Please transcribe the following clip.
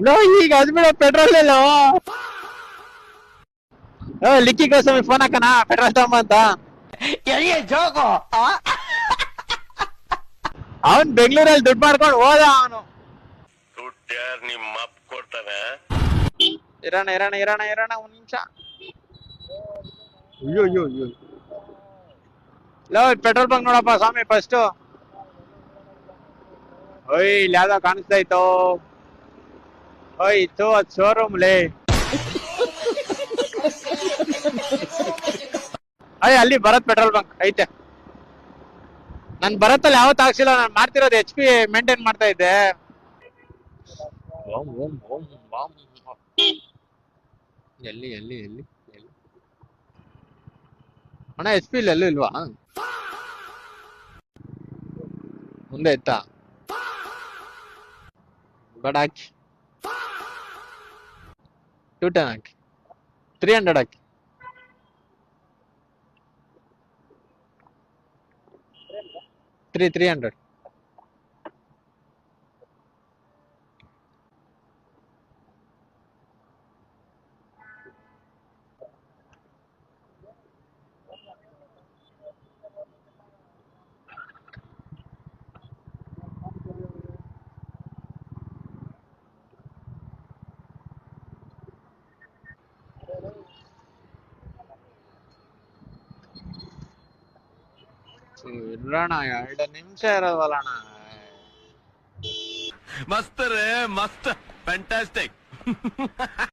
Low ಈಗ ಅದ್ಬಿಡ petrol ಇಲ್ಲ ಲಿಕ್ಕಿ ಕೋಸಮಿ phone ಹಾಕಣ petrol ತಗೊಂಬ ಅಂತ ಜೋಗು ಅವನ್ ಬೆಂಗಳೂರಲ್ಲಿ ದುಡ್ಡು ಮಾಡ್ಕೊಂಡು ಹೋದ ಅವನು. ದುಡ್ಡು ಯಾರು ನಿಮ್ಮ ಅಪ್ಪ ಕೊಡ್ತಾನೆ? ಇರೋಣ ಇರೋಣ ಇರೋಣ ಇರೋಣ ಒಂದ್ ನಿಮಿಷ. ಅಯ್ಯೋ ಅಯ್ಯೋ ಅಯ್ಯೋ ಲೋ ಪೆಟ್ರೋಲ್ ಬಂಕ್ ನೋಡಪ್ಪ ಸ್ವಾಮಿ ಫಸ್ಟ್. ಓಯ್ ಇಲ್ಲಿ ಯಾವ್ದೋ ಕಾಣಿಸ್ತಾ ಇತ್ತು. ಓಯ್ ಇತ್ತು ಅದ್ ಶೋರೂಮ್ ಲೇ. ಅಯ್ಯ ಅಲ್ಲಿ ಭರತ್ ಪೆಟ್ರೋಲ್ ಬಂಕ್ ಐತೆ. ನನ್ ಭರತ್ತಲ್ಲಿ ಯಾವತ್ತು ಹಾಕ್ಸಿಲ್ಲ, ನಾನು ಮಾಡ್ತಿರೋದು HP ಮೇಂಟೈನ್ ಮಾಡ್ತಾ ಇದ್ದೆ. ಓಂ ಓಂ ಓಂ ಓಂ. ಎಲ್ಲಿ ಎಲ್ಲಿ ಎಲ್ಲಿ ಎಲ್ಲಿ ಅಣ್ಣ HP ಇಲ್ಲಿ ಎಲ್ಲೂ ಇಲ್ವಾ? ಮುಂದೆ ಇತ್ತಾ? ಬೇಡ ಹಾಕಿ 210 ಹಾಕಿ 300 ಹಾಕಿ. ತ್ರೀ 300. ಇರೋಣ 2 ನಿಮಿಷ ಇರೋವಲ್ಲ ಅಣ್ಣ. ಮಸ್ತ್ ರೇ ಮಸ್ತ್, ಫ್ಯಾಂಟಾಸ್ಟಿಕ್.